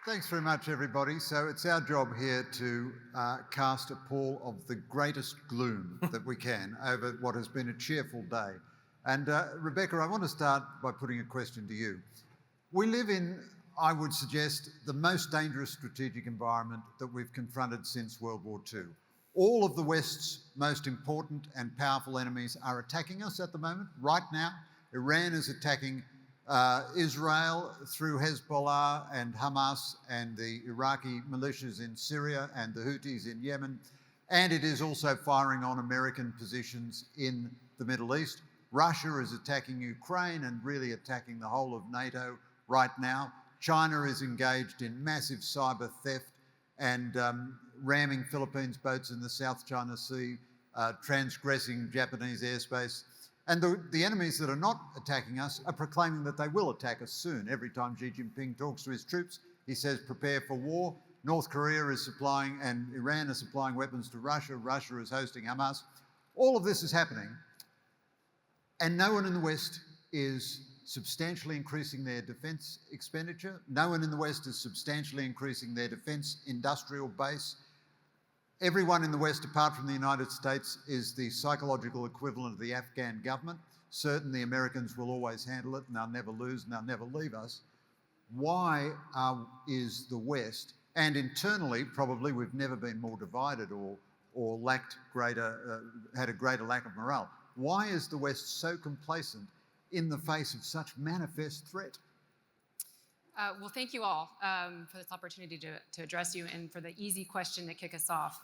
Thanks very much, everybody. So it's our job here to cast a pall of the greatest gloom that we can over what has been a cheerful day. And Rebeccah, I want to start by putting a question to you. We live in, I would suggest, the most dangerous strategic environment that we've confronted since World War II. All of the West's most important and powerful enemies are attacking us at the moment. Right now, Iran is attacking Israel through Hezbollah and Hamas and the Iraqi militias in Syria and the Houthis in Yemen. And it is also firing on American positions in the Middle East. Russia is attacking Ukraine and really attacking the whole of NATO right now. China is engaged in massive cyber theft and ramming Philippines boats in the South China Sea, transgressing Japanese airspace. And the enemies that are not attacking us are proclaiming that they will attack us soon. Every time Xi Jinping talks to his troops, he says, prepare for war. North Korea is supplying and Iran is supplying weapons to Russia. Russia is hosting Hamas. All of this is happening. And no one in the West is substantially increasing their defence expenditure. No one in the West is substantially increasing their defence industrial base. Everyone in the West, apart from the United States, is the psychological equivalent of the Afghan government. Certainly, the Americans will always handle it, and they'll never lose, and they'll never leave us. Why is the West, and internally, probably we've never been more divided or had a greater lack of morale. Why is the West so complacent in the face of such manifest threat? Well, thank you all for this opportunity to address you and for the easy question to kick us off.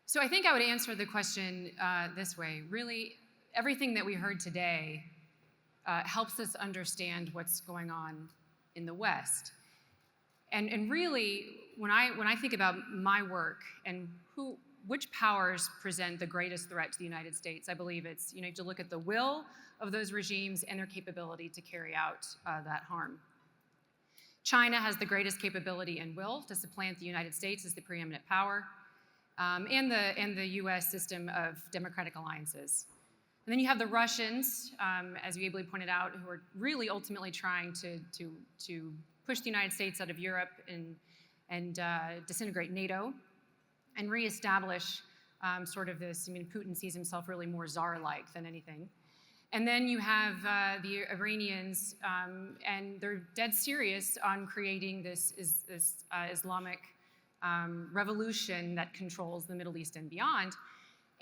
So I think I would answer the question this way. Really, everything that we heard today helps us understand what's going on in the West. And really, when I think about my work and which powers present the greatest threat to the United States, I believe it's, you have to look at the will of those regimes and their capability to carry out that harm. China has the greatest capability and will to supplant the United States as the preeminent power, and the US system of democratic alliances. And then you have the Russians, as you ably pointed out, who are really ultimately trying to push the United States out of Europe and disintegrate NATO and reestablish sort of this. Putin sees himself really more czar-like than anything. And then you have the Iranians, and they're dead serious on creating this Islamic revolution that controls the Middle East and beyond.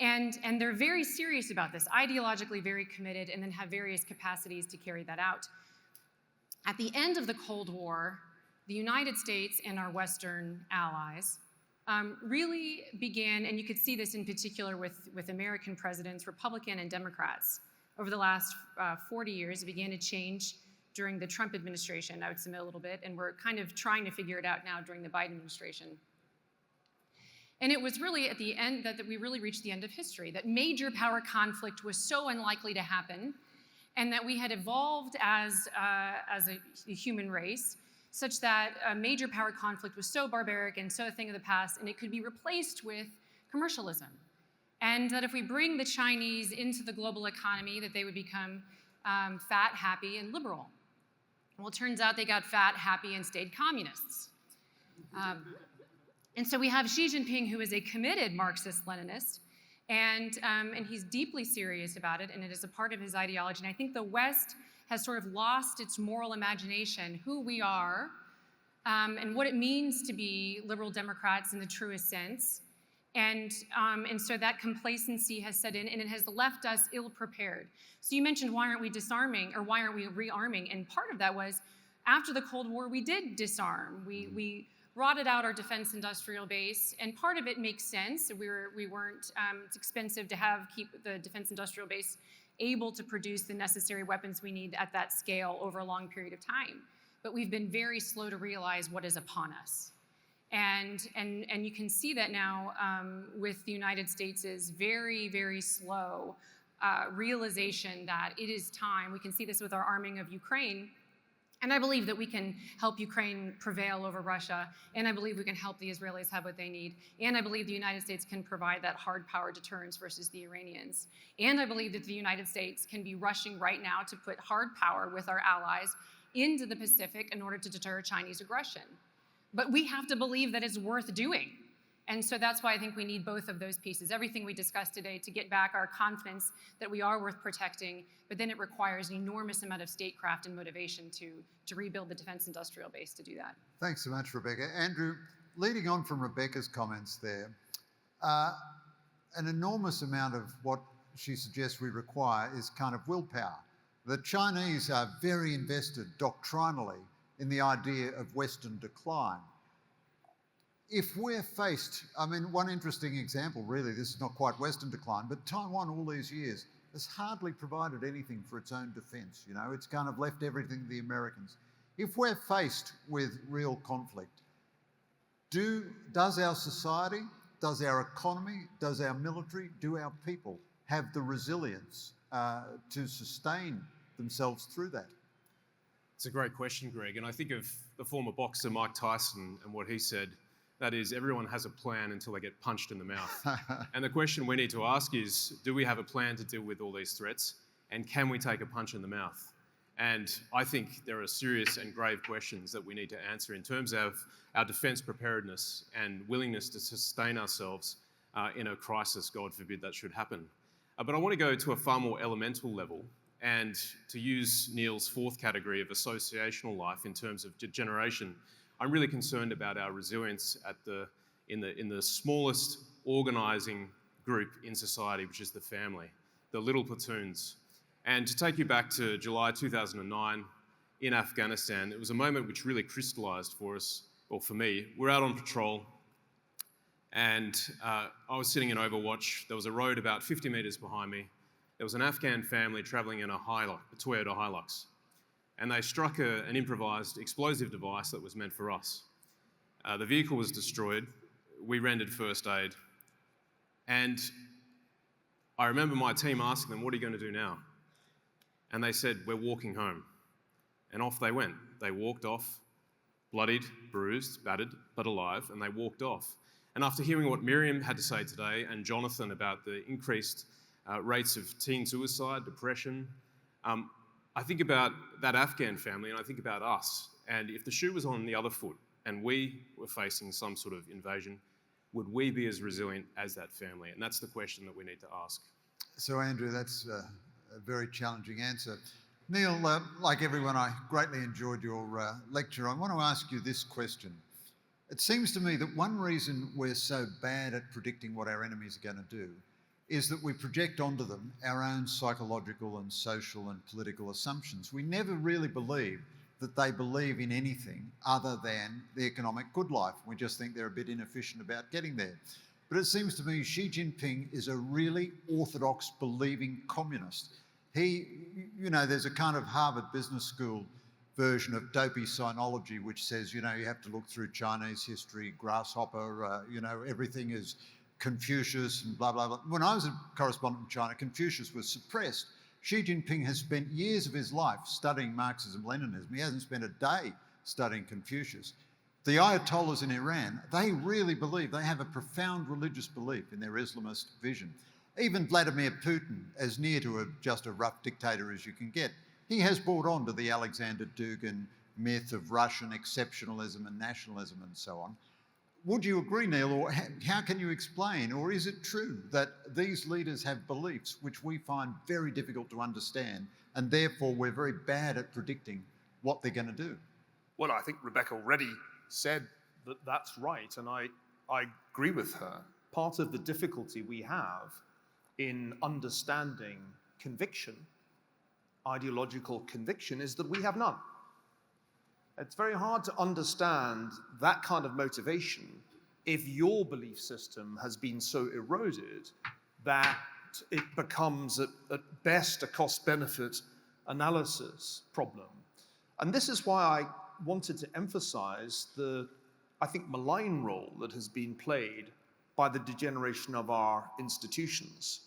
And they're very serious about this, ideologically very committed, and then have various capacities to carry that out. At the end of the Cold War, the United States and our Western allies really began, and you could see this in particular with American presidents, Republican and Democrats, over the last 40 years. It began to change during the Trump administration, I would submit a little bit, and we're kind of trying to figure it out now during the Biden administration. And it was really at the end that we really reached the end of history, that major power conflict was so unlikely to happen, and that we had evolved as a human race such that a major power conflict was so barbaric and so a thing of the past, and it could be replaced with commercialism. And that if we bring the Chinese into the global economy, that they would become fat, happy, and liberal. Well, it turns out they got fat, happy, and stayed communists. And so we have Xi Jinping, who is a committed Marxist-Leninist, and he's deeply serious about it, and it is a part of his ideology. And I think the West has sort of lost its moral imagination, who we are, and what it means to be liberal Democrats in the truest sense. And so that complacency has set in, and it has left us ill-prepared. So you mentioned, why aren't we disarming, or why aren't we rearming? And part of that was, after the Cold War, we did disarm. We rotted out our defense industrial base, and part of it makes sense. We weren't, it's expensive to keep the defense industrial base able to produce the necessary weapons we need at that scale over a long period of time. But we've been very slow to realize what is upon us. And you can see that now with the United States' very, very slow realization that it is time. We can see this with our arming of Ukraine. And I believe that we can help Ukraine prevail over Russia, and I believe we can help the Israelis have what they need, and I believe the United States can provide that hard power deterrence versus the Iranians. And I believe that the United States can be rushing right now to put hard power with our allies into the Pacific in order to deter Chinese aggression. But we have to believe that it's worth doing. And so that's why I think we need both of those pieces. Everything we discussed today to get back our confidence that we are worth protecting, but then it requires an enormous amount of statecraft and motivation to rebuild the defense industrial base to do that. Thanks so much, Rebeccah. Andrew, leading on from Rebeccah's comments there, an enormous amount of what she suggests we require is kind of willpower. The Chinese are very invested doctrinally in the idea of Western decline. If we're faced, I mean, one interesting example, really, this is not quite Western decline, but Taiwan all these years has hardly provided anything for its own defence. You know, it's kind of left everything to the Americans. If we're faced with real conflict, does our society, does our economy, does our military, do our people have the resilience to sustain themselves through that? It's a great question, Greg. And I think of the former boxer Mike Tyson and what he said. That is, everyone has a plan until they get punched in the mouth. And the question we need to ask is, do we have a plan to deal with all these threats? And can we take a punch in the mouth? And I think there are serious and grave questions that we need to answer in terms of our defence preparedness and willingness to sustain ourselves in a crisis, God forbid that should happen. But I want to go to a far more elemental level and to use Neil's fourth category of associational life in terms of degeneration. I'm really concerned about our resilience in the smallest organising group in society, which is the family, the little platoons. And to take you back to July 2009 in Afghanistan, it was a moment which really crystallised for us, or for me. We're out on patrol, and I was sitting in Overwatch. There was a road about 50 metres behind me. There was an Afghan family travelling in a Toyota Hilux. And they struck an improvised explosive device that was meant for us. The vehicle was destroyed. We rendered first aid. And I remember my team asking them, what are you going to do now? And they said, we're walking home. And off they went. They walked off, bloodied, bruised, battered, but alive, and they walked off. And after hearing what Miriam had to say today and Jonathan about the increased rates of teen suicide, depression, I think about that Afghan family and I think about us. And if the shoe was on the other foot and we were facing some sort of invasion, would we be as resilient as that family? And that's the question that we need to ask. So, Andrew, that's a very challenging answer. Neil, like everyone, I greatly enjoyed your lecture. I want to ask you this question. It seems to me that one reason we're so bad at predicting what our enemies are going to do is that we project onto them our own psychological and social and political assumptions. We never really believe that they believe in anything other than the economic good life. We just think they're a bit inefficient about getting there. But it seems to me Xi Jinping is a really orthodox believing communist. There's a kind of Harvard Business School version of dopey sinology which says, you have to look through Chinese history, grasshopper, everything is Confucius and blah, blah, blah. When I was a correspondent in China, Confucius was suppressed. Xi Jinping has spent years of his life studying Marxism-Leninism. He hasn't spent a day studying Confucius. The Ayatollahs in Iran, they really believe, they have a profound religious belief in their Islamist vision. Even Vladimir Putin, as near to just a rough dictator as you can get, he has bought on to the Alexander Dugin myth of Russian exceptionalism and nationalism and so on. Would you agree, Neil, or how can you explain, or is it true that these leaders have beliefs which we find very difficult to understand, and therefore we're very bad at predicting what they're going to do? Well, I think Rebeccah already said that that's right, and I agree with her. Part of the difficulty we have in understanding conviction, ideological conviction, is that we have none. It's very hard to understand that kind of motivation if your belief system has been so eroded that it becomes at best a cost-benefit analysis problem. And this is why I wanted to emphasize the, I think, malign role that has been played by the degeneration of our institutions.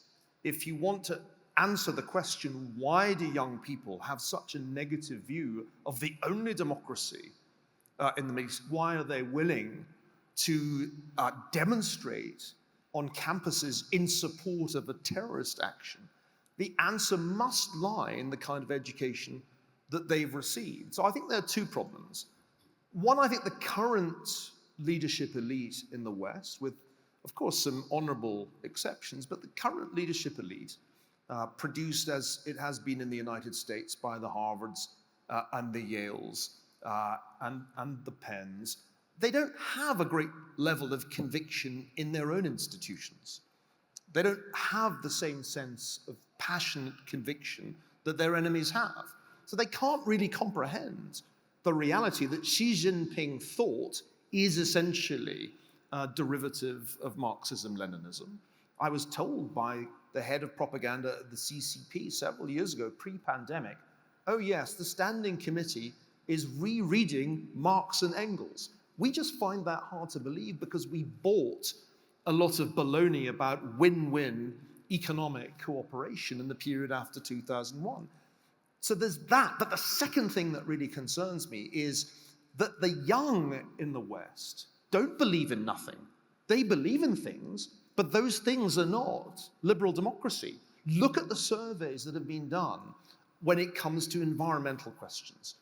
If you want to answer the question, why do young people have such a negative view of the only democracy in the Middle East? Why are they willing to demonstrate on campuses in support of a terrorist action? The answer must lie in the kind of education that they've received. So I think there are two problems. One, I think the current leadership elite in the West, with, of course, some honorable exceptions, but the current leadership elite, produced as it has been in the United States by the Harvards and the Yales and the Penns, they don't have a great level of conviction in their own institutions. They don't have the same sense of passionate conviction that their enemies have. So they can't really comprehend the reality that Xi Jinping thought is essentially a derivative of Marxism-Leninism. I was told by the head of propaganda at the CCP several years ago, pre-pandemic, oh yes, the Standing Committee is rereading Marx and Engels. We just find that hard to believe because we bought a lot of baloney about win-win economic cooperation in the period after 2001. So there's that. But the second thing that really concerns me is that the young in the West don't believe in nothing. They believe in things, but those things are not liberal democracy. Look at the surveys that have been done when it comes to environmental questions.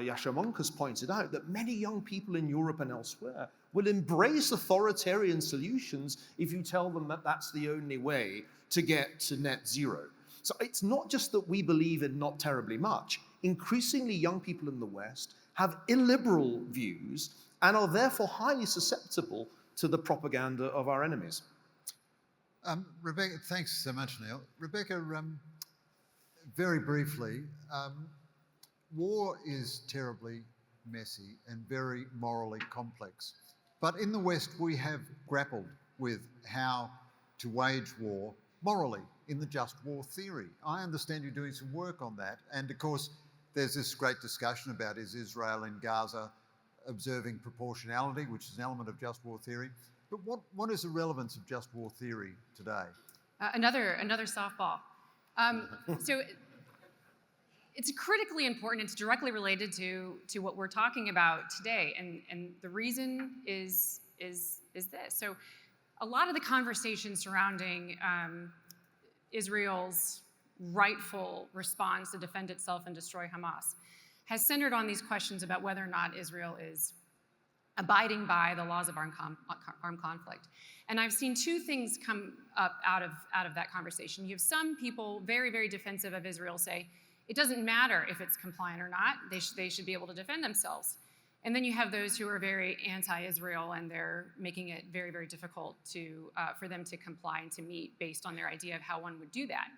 Yasha Monk has pointed out that many young people in Europe and elsewhere will embrace authoritarian solutions if you tell them that that's the only way to get to net zero. So it's not just that we believe in not terribly much. Increasingly, young people in the West have illiberal views and are therefore highly susceptible to the propaganda of our enemies. Rebeccah, thanks so much, Neil. Rebeccah, very briefly, war is terribly messy and very morally complex. But in the West, we have grappled with how to wage war morally in the just war theory. I understand you're doing some work on that. And of course, there's this great discussion about is Israel in Gaza observing proportionality, which is an element of just war theory. But what is the relevance of just war theory today? Another softball. So it's critically important. It's directly related to what we're talking about today, and the reason is this. So a lot of the conversation surrounding Israel's rightful response to defend itself and destroy Hamas has centered on these questions about whether or not Israel is abiding by the laws of armed conflict. And I've seen two things come up out of that conversation. You have some people very, very defensive of Israel say, it doesn't matter if it's compliant or not, they should be able to defend themselves. And then you have those who are very anti-Israel and they're making it very, very difficult for them to comply and to meet based on their idea of how one would do that.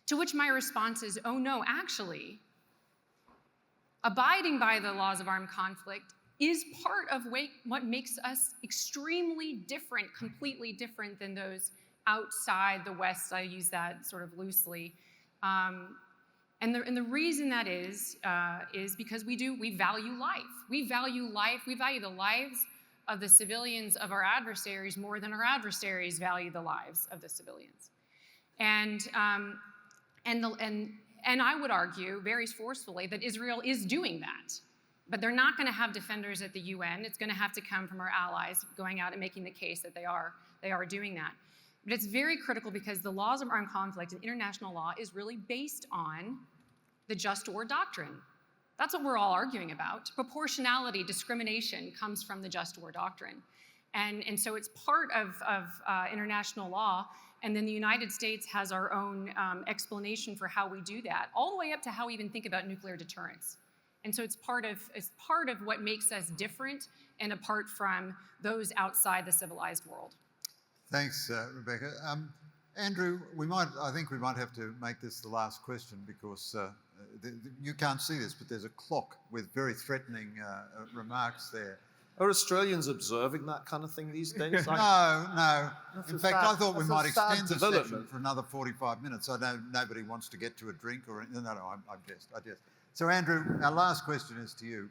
To which my response is, oh no, actually, abiding by the laws of armed conflict is part of what makes us extremely different, completely different than those outside the West. I use that sort of loosely. And the reason that is because we value life. We value life. We value the lives of the civilians of our adversaries more than our adversaries value the lives of the civilians. And I would argue very forcefully that Israel is doing that. But they're not going to have defenders at the UN. It's going to have to come from our allies going out and making the case that they are doing that. But it's very critical because the laws of armed conflict and international law is really based on the just war doctrine. That's what we're all arguing about. Proportionality, discrimination comes from the just war doctrine. And so it's part of international law. And then the United States has our own explanation for how we do that, all the way up to how we even think about nuclear deterrence. And so it's part of what makes us different and apart from those outside the civilized world. Thanks, Rebeccah. Andrew, I think we might have to make this the last question because you can't see this, but there's a clock with very threatening remarks there. Are Australians observing that kind of thing these days? No. In fact, I thought we might extend the session for another 45 minutes. I know nobody wants to get to a drink or anything. No, I jest. So, Andrew, our last question is to you.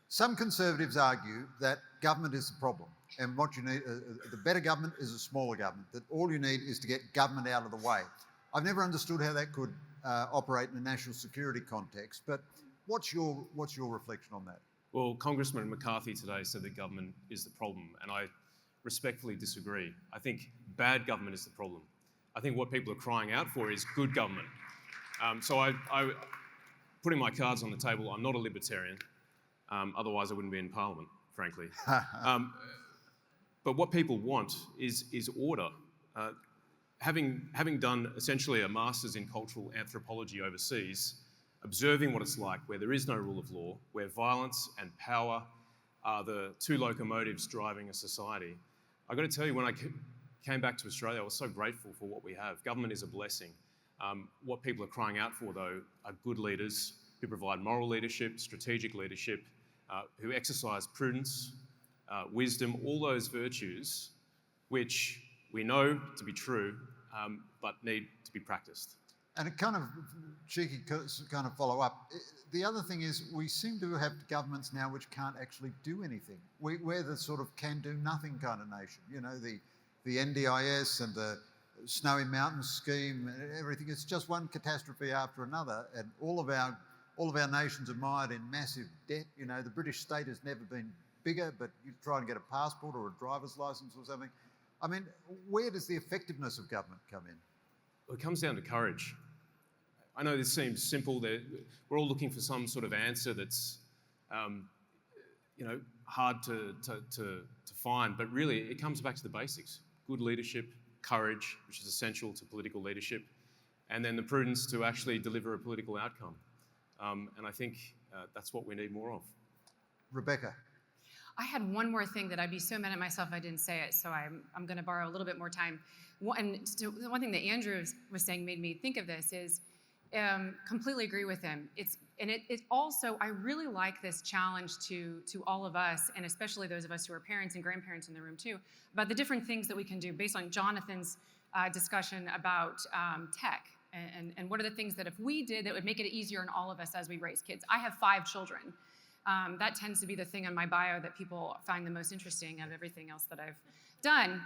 Some Conservatives argue that government is the problem, and what you need, the better government is a smaller government, that all you need is to get government out of the way. I've never understood how that could operate in a national security context, but what's your reflection on that? Well, Congressman McCarthy today said that government is the problem, and I respectfully disagree. I think bad government is the problem. I think what people are crying out for is good government. So putting my cards on the table, I'm not a libertarian. Otherwise, I wouldn't be in Parliament, frankly. But what people want is order. Having done essentially a master's in cultural anthropology overseas, observing what it's like where there is no rule of law, where violence and power are the two locomotives driving a society. I've got to tell you, when I came back to Australia, I was so grateful for what we have. Government is a blessing. What people are crying out for, though, are good leaders who provide moral leadership, strategic leadership, who exercise prudence, wisdom, all those virtues which we know to be true, but need to be practiced. And it kind of cheeky kind of follow up. The other thing is we seem to have governments now which can't actually do anything. We're the sort of can do nothing kind of nation. You know, the NDIS and the Snowy Mountains scheme and everything. It's just one catastrophe after another, and all of our nations are mired in massive debt. You know, the British state has never been bigger, but you try and get a passport or a driver's license or something. I mean, where does the effectiveness of government come in? Well, it comes down to courage. I know this seems simple. We're all looking for some sort of answer that's, hard to find. But really, it comes back to the basics: good leadership, courage, which is essential to political leadership, and then the prudence to actually deliver a political outcome. And I think that's what we need more of. Rebeccah. I had one more thing that I'd be so mad at myself if I didn't say it, so I'm going to borrow a little bit more time. One thing that Andrew was saying made me think of this is, completely agree with him. It's also, I really like this challenge to all of us, and especially those of us who are parents and grandparents in the room too, about the different things that we can do based on Jonathan's discussion about tech. And what are the things that if we did that would make it easier on all of us as we raise kids. I have 5 children. That tends to be the thing on my bio that people find the most interesting of everything else that I've done.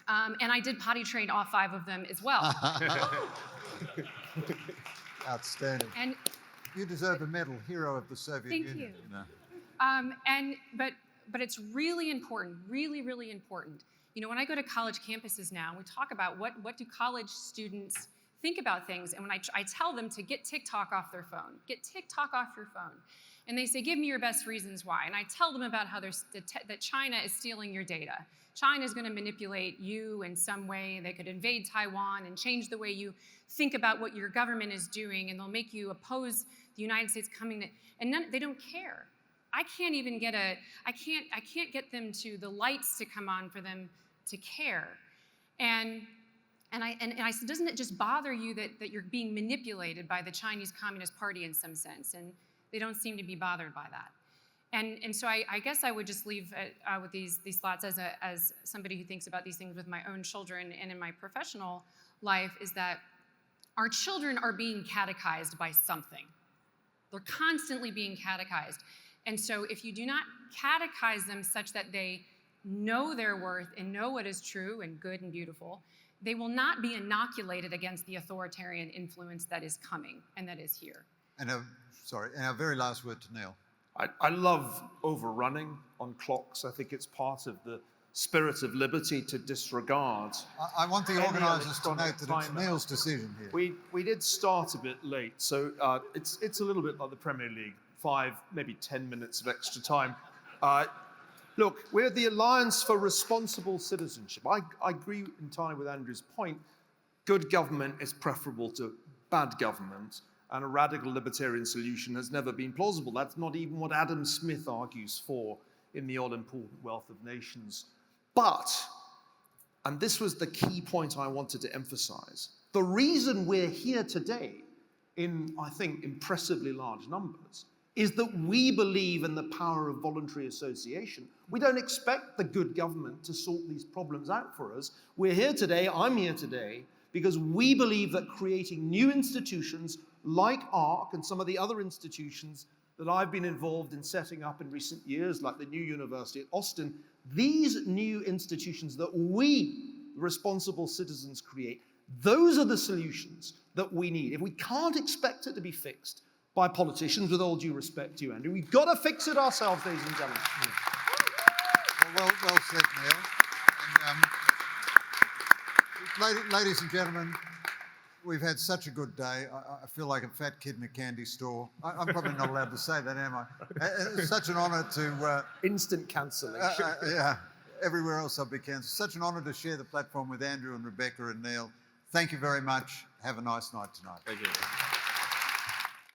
And I did potty train all 5 of them as well. Outstanding. And you deserve a medal, Hero of the Soviet Union. Thank you. But it's really important, really, really important. You know, when I go to college campuses now, we talk about what do college students think about things, and when I tell them to get TikTok off their phone, get TikTok off your phone. And they say, give me your best reasons why. And I tell them about how that China is stealing your data. China is going to manipulate you in some way. They could invade Taiwan and change the way you think about what your government is doing, and they'll make you oppose the United States coming. And they don't care. I can't even get I can't get them to the lights to come on for them to care. And I said, doesn't it just bother you that you're being manipulated by the Chinese Communist Party in some sense? And they don't seem to be bothered by that. And so I guess I would just leave with these thoughts as somebody who thinks about these things with my own children and in my professional life, is that our children are being catechized by something. They're constantly being catechized. And so if you do not catechize them such that they know their worth and know what is true and good and beautiful, they will not be inoculated against the authoritarian influence that is coming and that is here. And our very last word to Niall. I love overrunning on clocks. I think it's part of the spirit of liberty to disregard. I want the organisers to note that it's Niall's decision here. We did start a bit late, so it's a little bit like the Premier League, 5, maybe 10 minutes of extra time. Look, we're the Alliance for Responsible Citizenship. I agree entirely with Andrew's point. Good government is preferable to bad government, and a radical libertarian solution has never been plausible. That's not even what Adam Smith argues for in The All-Important Wealth of Nations. But, and this was the key point I wanted to emphasize, the reason we're here today in, I think, impressively large numbers is that we believe in the power of voluntary association. We don't expect the good government to sort these problems out for us. We're here today, I'm here today, because we believe that creating new institutions like ARC and some of the other institutions that I've been involved in setting up in recent years, like the new University at Austin, these new institutions that we, responsible citizens, create, those are the solutions that we need. If we can't expect it to be fixed by politicians, with all due respect to you, Andrew, we've got to fix it ourselves, ladies and gentlemen. Well said, Niall. And, ladies and gentlemen, we've had such a good day. I feel like a fat kid in a candy store. I'm probably not allowed to say that, am I? It's such an honour to... Instant cancellation. Yeah, everywhere else I'll be cancelled. Such an honour to share the platform with Andrew and Rebeccah and Niall. Thank you very much. Have a nice night tonight. Thank you.